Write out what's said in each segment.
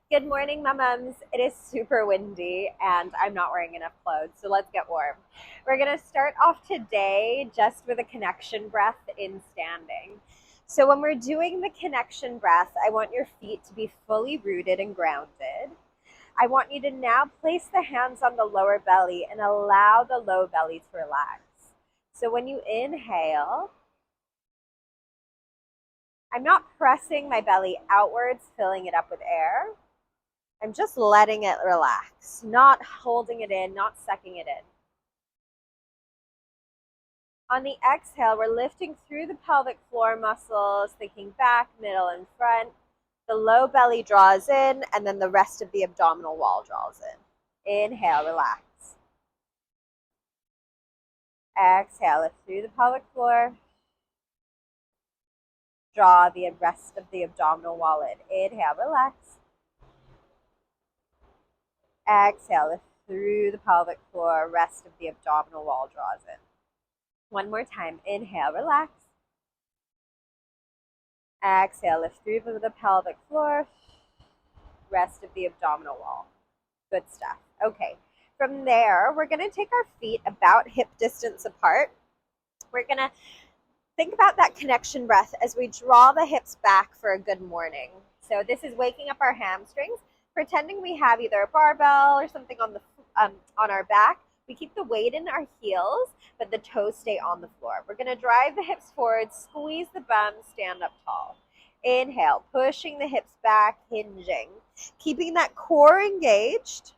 Good morning, my mums. It is super windy and I'm not wearing enough clothes, so let's get warm. We're going to start off today just with a connection breath in standing. So, when we're doing the connection breath, I want your feet to be fully rooted and grounded. I want you to now place the hands on the lower belly and allow the low belly to relax. So, when you inhale, I'm not pressing my belly outwards, filling it up with air. I'm just letting it relax, not holding it in, not sucking it in. On the exhale, we're lifting through the pelvic floor muscles, thinking back, middle, and front. The low belly draws in, and then the rest of the abdominal wall draws in. Inhale, relax. Exhale, lift through the pelvic floor. Draw the rest of the abdominal wall in. Inhale, relax. Exhale, lift through the pelvic floor, rest of the abdominal wall draws in. One more time, inhale, relax. Exhale, lift through the pelvic floor, rest of the abdominal wall. Good stuff. Okay, from there, we're gonna take our feet about hip distance apart. We're gonna think about that connection breath as we draw the hips back for a good morning. So this is waking up our hamstrings, pretending we have either a barbell or something on our back. We keep the weight in our heels, but the toes stay on the floor. We're going to drive the hips forward, squeeze the bum, stand up tall. Inhale, pushing the hips back, hinging. Keeping that core engaged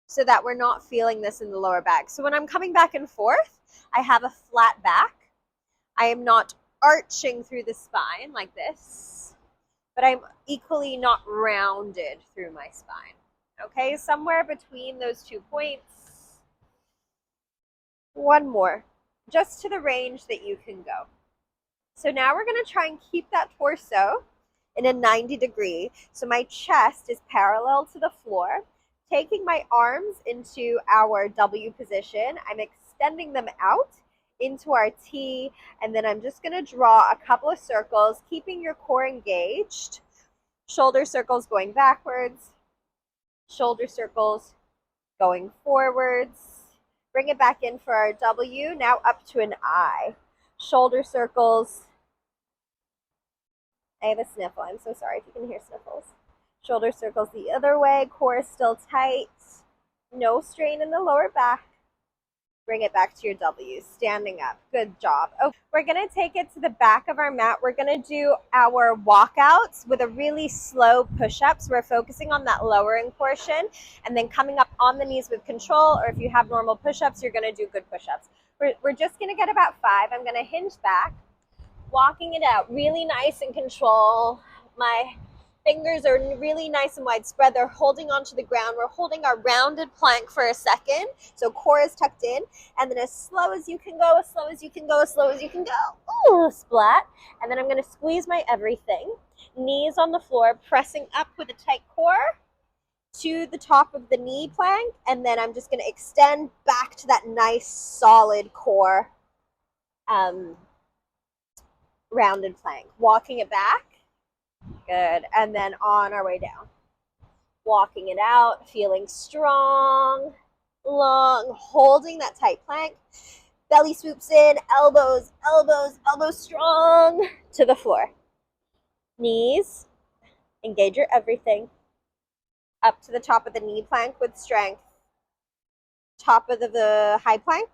so that we're not feeling this in the lower back. So when I'm coming back and forth, I have a flat back. I am not arching through the spine like this, but I'm equally not rounded through my spine. Okay, somewhere between those 2 points. One more, just to the range that you can go. So now we're going to try and keep that torso in a 90 degree. So my chest is parallel to the floor. Taking my arms into our W position, I'm extending them out into our T, and then I'm just going to draw a couple of circles, keeping your core engaged. Shoulder circles going backwards, shoulder circles going forwards. Bring it back in for our W, now up to an I. Shoulder circles. I have a sniffle. I'm so sorry if you can hear sniffles. Shoulder circles the other way, core is still tight. No strain in the lower back. Bring it back to your W, standing up. Good job. Okay, we're going to take it to the back of our mat. We're going to do our walkouts with a really slow push-ups. We're focusing on that lowering portion and then coming up on the knees with control, or if you have normal push-ups, you're going to do good push-ups. We're just going to get about 5. I'm going to hinge back, walking it out really nice and control. My fingers are really nice and widespread. They're holding onto the ground. We're holding our rounded plank for a second. So core is tucked in. And then as slow as you can go, as slow as you can go, as slow as you can go. Ooh, splat. And then I'm going to squeeze my everything. Knees on the floor, pressing up with a tight core to the top of the knee plank. And then I'm just going to extend back to that nice solid core rounded plank. Walking it back. Good. And then on our way down. Walking it out, feeling strong, long, holding that tight plank. Belly swoops in, elbows, elbows, elbows strong to the floor. Knees, engage your everything. Up to the top of the knee plank with strength. Top of the high plank.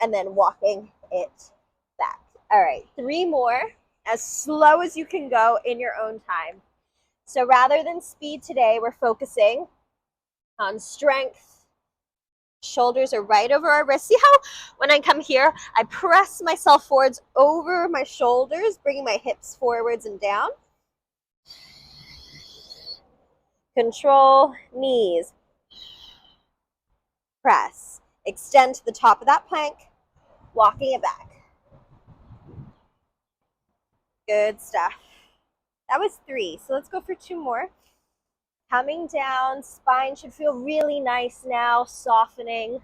And then walking it back. All right, 3 more. As slow as you can go in your own time. So rather than speed today, we're focusing on strength. Shoulders are right over our wrists. See how when I come here, I press myself forwards over my shoulders, bringing my hips forwards and down. Control, knees. Press. Extend to the top of that plank, walking it back. Good stuff. That was 3. So let's go for 2 more. Coming down, spine should feel really nice now, softening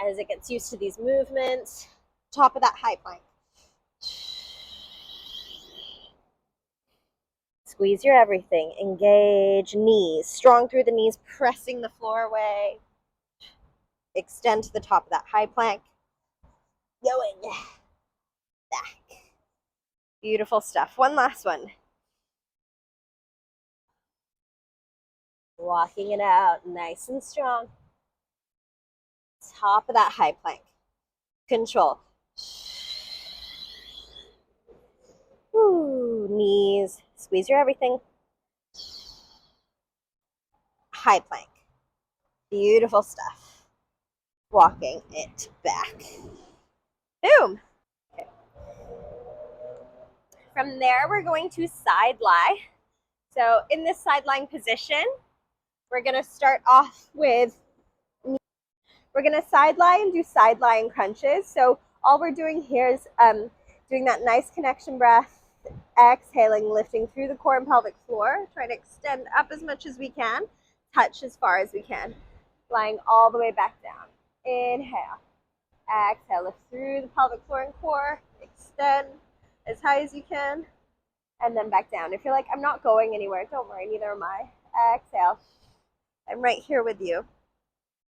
as it gets used to these movements. Top of that high plank. Squeeze your everything. Engage knees. Strong through the knees, pressing the floor away. Extend to the top of that high plank. Going back. Beautiful stuff. One last one. Walking it out nice and strong. Top of that high plank. Control. Ooh, knees. Squeeze your everything. High plank. Beautiful stuff. Walking it back. Boom. Okay. From there, we're going to side lie. So in this side lying position, we're going to start off with, we're going to side lie and do side lying crunches. So all we're doing here is doing that nice connection breath, exhaling, lifting through the core and pelvic floor, trying to extend up as much as we can, touch as far as we can, lying all the way back down. Inhale, exhale, lift through the pelvic floor and core, extend as high as you can, and then back down. If you're like, I'm not going anywhere, don't worry, neither am I. Exhale. I'm right here with you.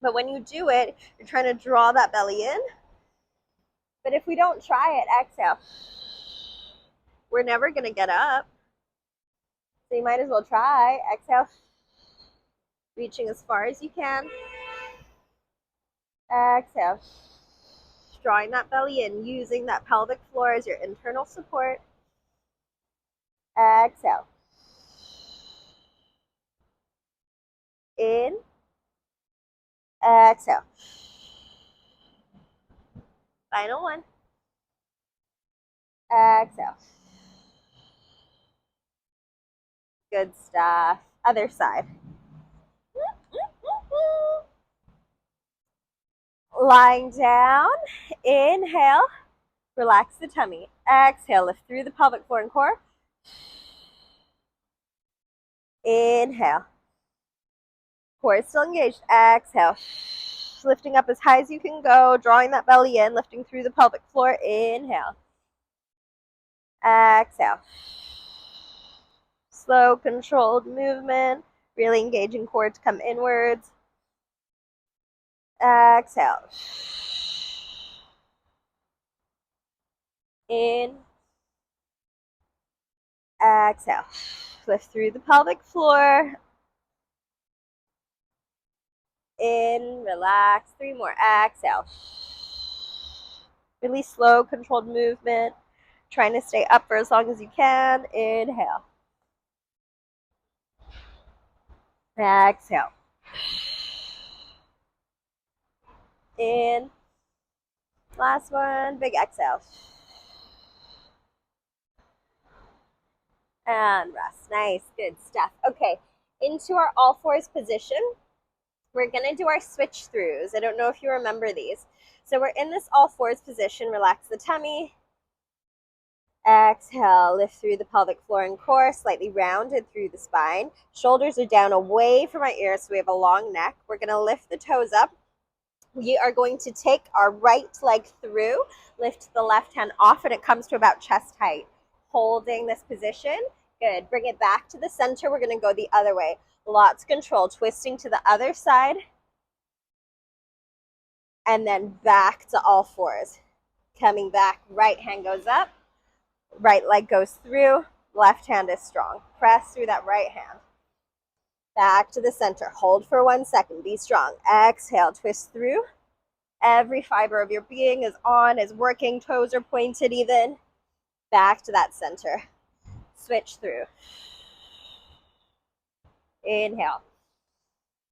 But when you do it, you're trying to draw that belly in. But if we don't try it, exhale. We're never going to get up. So you might as well try. Exhale. Reaching as far as you can. Exhale. Drawing that belly in, using that pelvic floor as your internal support. Exhale. In. Exhale. Final one. Exhale. Good stuff. Other side. Lying down. Inhale. Relax the tummy. Exhale. Lift through the pelvic floor and core. Inhale. Core is still engaged. Exhale. Lifting up as high as you can go. Drawing that belly in. Lifting through the pelvic floor. Inhale. Exhale. Slow, controlled movement. Really engaging core to come inwards. Exhale. In. Exhale. Lift through the pelvic floor. In, relax. 3 more. Exhale. Really slow, controlled movement. Trying to stay up for as long as you can. Inhale. Exhale. In. Last one. Big exhale. And rest. Nice. Good stuff. Okay. Into our all fours position. We're going to do our switch throughs. I don't know if you remember these. So we're in this all fours position. Relax the tummy. Exhale, lift through the pelvic floor and core, slightly rounded through the spine. Shoulders are down away from our ears, so we have a long neck. We're going to lift the toes up. We are going to take our right leg through, lift the left hand off, and it comes to about chest height. Holding this position. Good. Bring it back to the center. We're going to go the other way. Lots of control. Twisting to the other side. And then back to all fours. Coming back, right hand goes up. Right leg goes through, left hand is strong. Press through that right hand. Back to the center. Hold for 1 second. Be strong. Exhale, twist through. Every fiber of your being is on, is working. Toes are pointed even. Back to that center. Switch through. Inhale.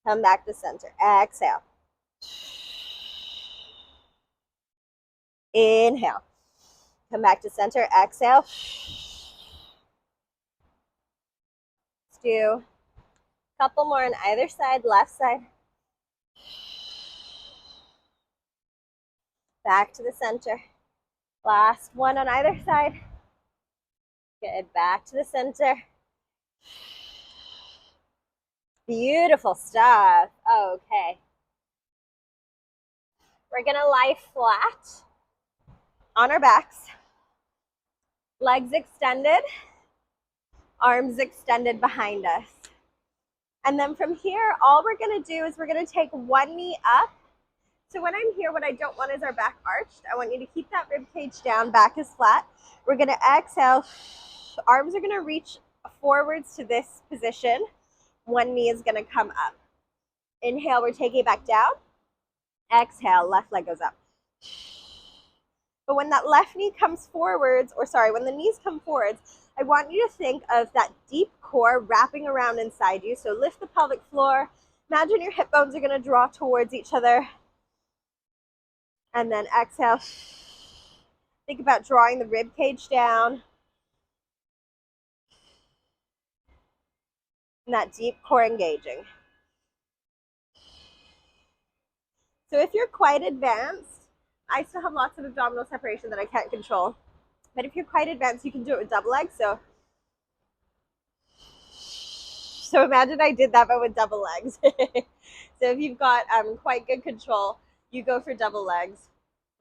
Come back to center. Exhale. Inhale. Come back to center. Exhale. Let's do a couple more on either side. Left side. Back to the center. Last one on either side. Good. Back to the center. Beautiful stuff. Okay. We're going to lie flat on our backs. Legs extended. Arms extended behind us. And then from here, all we're gonna do is we're gonna take one knee up. So when I'm here, what I don't want is our back arched. I want you to keep that rib cage down, back is flat. We're gonna exhale. Arms are gonna reach forwards to this position. One knee is gonna come up. Inhale, we're taking it back down. Exhale, left leg goes up. But when that left knee comes forwards, or sorry, when the knees come forwards, I want you to think of that deep core wrapping around inside you. So lift the pelvic floor. Imagine your hip bones are going to draw towards each other. And then exhale. Think about drawing the rib cage down. And that deep core engaging. So if you're quite advanced, I still have lots of abdominal separation that I can't control. But if you're quite advanced, you can do it with double legs. So imagine I did that, but with double legs. So if you've got quite good control, you go for double legs.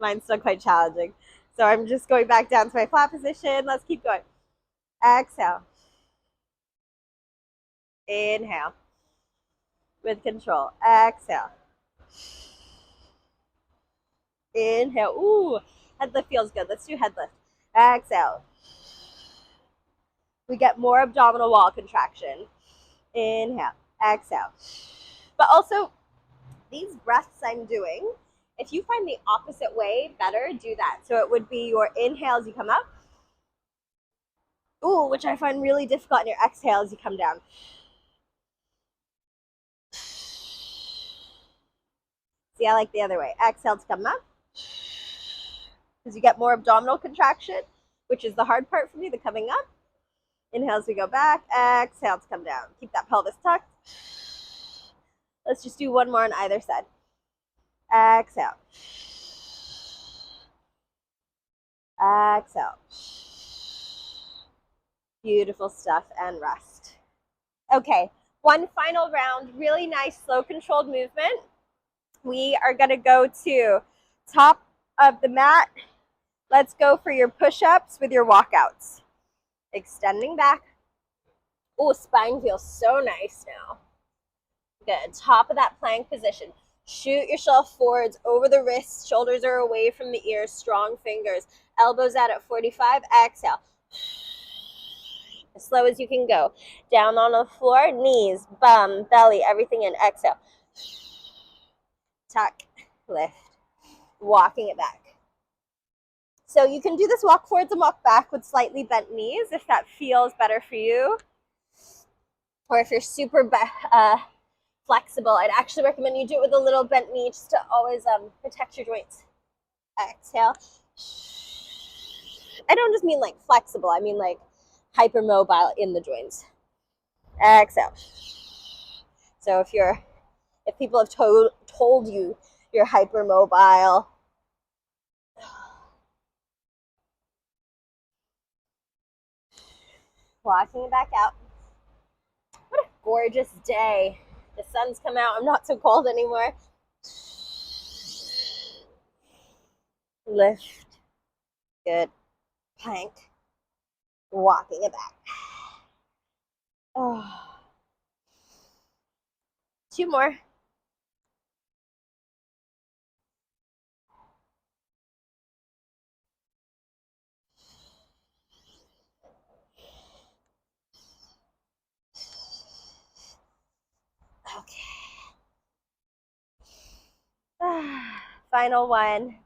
Mine's still quite challenging. So I'm just going back down to my flat position. Let's keep going. Exhale. Inhale. With control. Exhale. Inhale. Ooh, head lift feels good. Let's do head lift. Exhale. We get more abdominal wall contraction. Inhale. Exhale. But also, these breaths I'm doing, if you find the opposite way better, do that. So it would be your inhale as you come up. Ooh, which I find really difficult, and your exhale as you come down. See, I like the other way. Exhale to come up. Because you get more abdominal contraction, which is the hard part for me, the coming up. Inhale as we go back. Exhale to come down. Keep that pelvis tucked. Let's just do one more on either side. Exhale. Exhale. Beautiful stuff, and rest. Okay, one final round, really nice, slow, controlled movement. We are gonna go to top of the mat. Let's go for your push-ups with your walkouts. Extending back. Oh, spine feels so nice now. Good, top of that plank position. Shoot yourself forwards over the wrists, shoulders are away from the ears, strong fingers. Elbows out at 45, exhale. As slow as you can go. Down on the floor, knees, bum, belly, everything in, exhale. Tuck, lift, walking it back. So you can do this walk forwards and walk back with slightly bent knees if that feels better for you. Or if you're super flexible, I'd actually recommend you do it with a little bent knee just to always protect your joints. Exhale. I don't just mean like flexible, I mean like hypermobile in the joints. Exhale. So if people have told you you're hypermobile, walking it back out. What a gorgeous day. The sun's come out. I'm not so cold anymore. Lift. Good. Plank. Walking it back. Oh. Two more. Okay. Final one.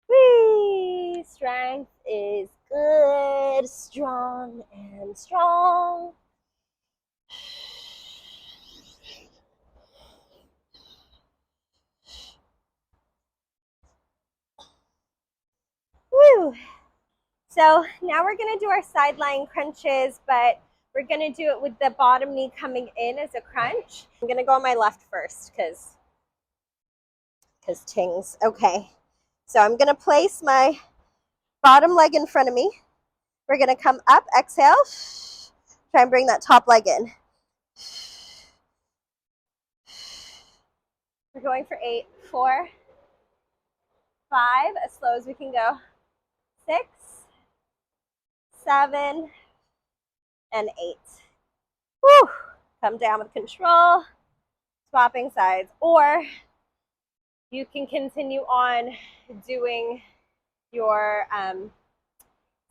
Whee! Strength is good, strong and strong. Woo! So now we're going to do our side lying crunches, but we're going to do it with the bottom knee coming in as a crunch. I'm going to go on my left first because tings. Okay. So I'm going to place my bottom leg in front of me. We're going to come up, exhale. Try and bring that top leg in. We're going for 8, 4, 5, as slow as we can go. 6, 7, and 8. Whew. Come down with control, swapping sides. Or you can continue on doing your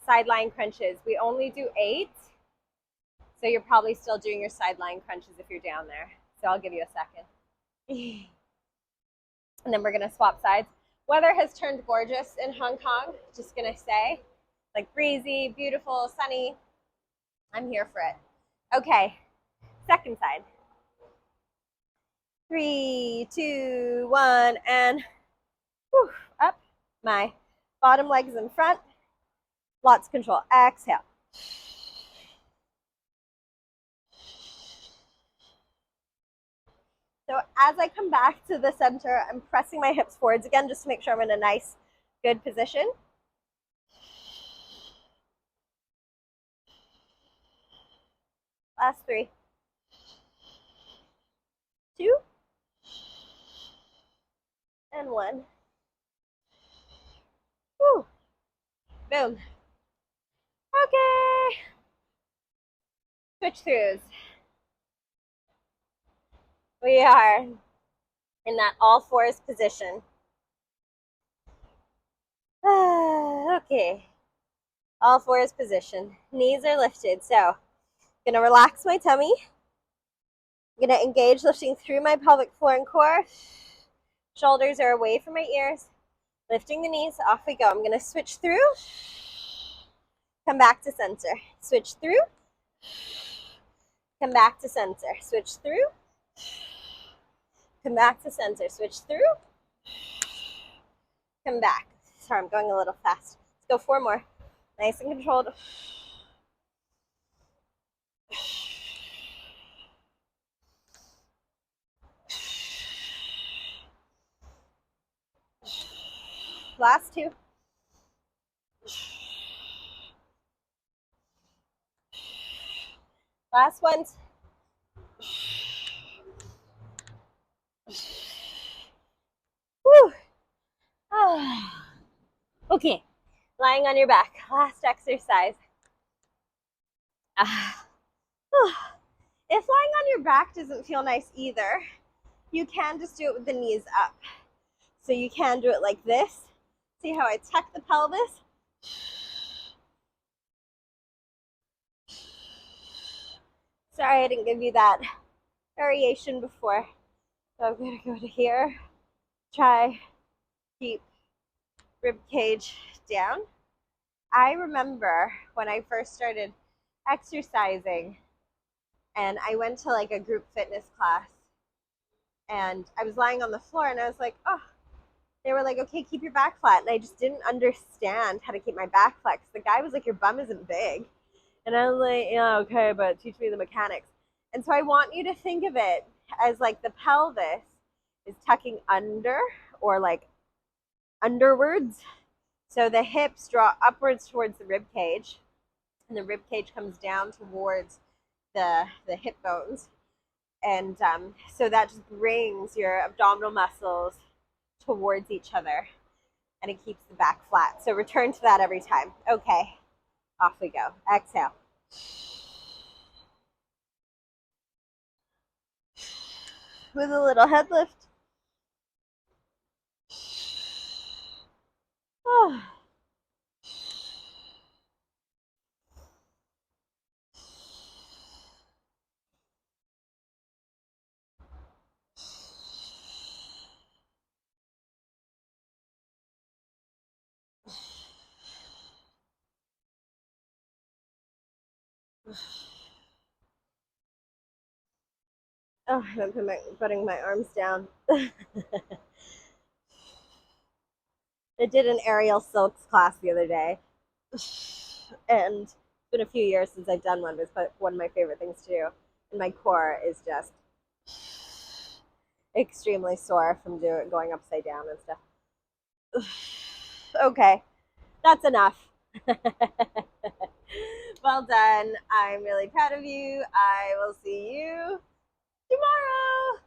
sideline crunches. We only do 8, so you're probably still doing your sideline crunches if you're down there. So I'll give you a second. And then we're gonna swap sides. Weather has turned gorgeous in Hong Kong, just gonna say. Like breezy, beautiful, sunny. I'm here for it. Okay, second side. 3, 2, 1, and whew, up. My bottom leg is in front. Lots of control. Exhale. So as I come back to the center, I'm pressing my hips forwards again just to make sure I'm in a nice, good position. Last 3, 2, and 1. Woo. Boom. Okay. Switch throughs. We are in that all fours position. Okay. All fours position. Knees are lifted. So I'm going to relax my tummy. I'm going to engage lifting through my pelvic floor and core. Shoulders are away from my ears. Lifting the knees. Off we go. I'm going to switch through. Come back to center. Switch through. Come back to center. Switch through. Come back to center. Switch through. Come back. Sorry, I'm going a little fast. Let's go 4 more. Nice and controlled. Last 2. Last ones. Whew. Okay, lying on your back. Last exercise. If lying on your back doesn't feel nice either, you can just do it with the knees up. So you can do it like this. See how I tuck the pelvis? Sorry, I didn't give you that variation before. So I'm gonna go to here. Try, keep rib cage down. I remember when I first started exercising and I went to like a group fitness class and I was lying on the floor and I was like, oh, they were like, okay, keep your back flat. And I just didn't understand how to keep my back flat. The guy was like, your bum isn't big. And I was like, yeah, okay, but teach me the mechanics. And so I want you to think of it as like the pelvis is tucking under or like underwards. So the hips draw upwards towards the rib cage, and the rib cage comes down towards the hip bones. And so that just brings your abdominal muscles towards each other, and it keeps the back flat. So return to that every time. Okay, off we go. Exhale. With a little head lift. Oh. Oh, I'm putting my arms down. I did an aerial silks class the other day, and it's been a few years since I've done one, but it's one of my favorite things to do. And my core is just extremely sore from going upside down and stuff. Okay, that's enough. Well done. I'm really proud of you. I will see you tomorrow.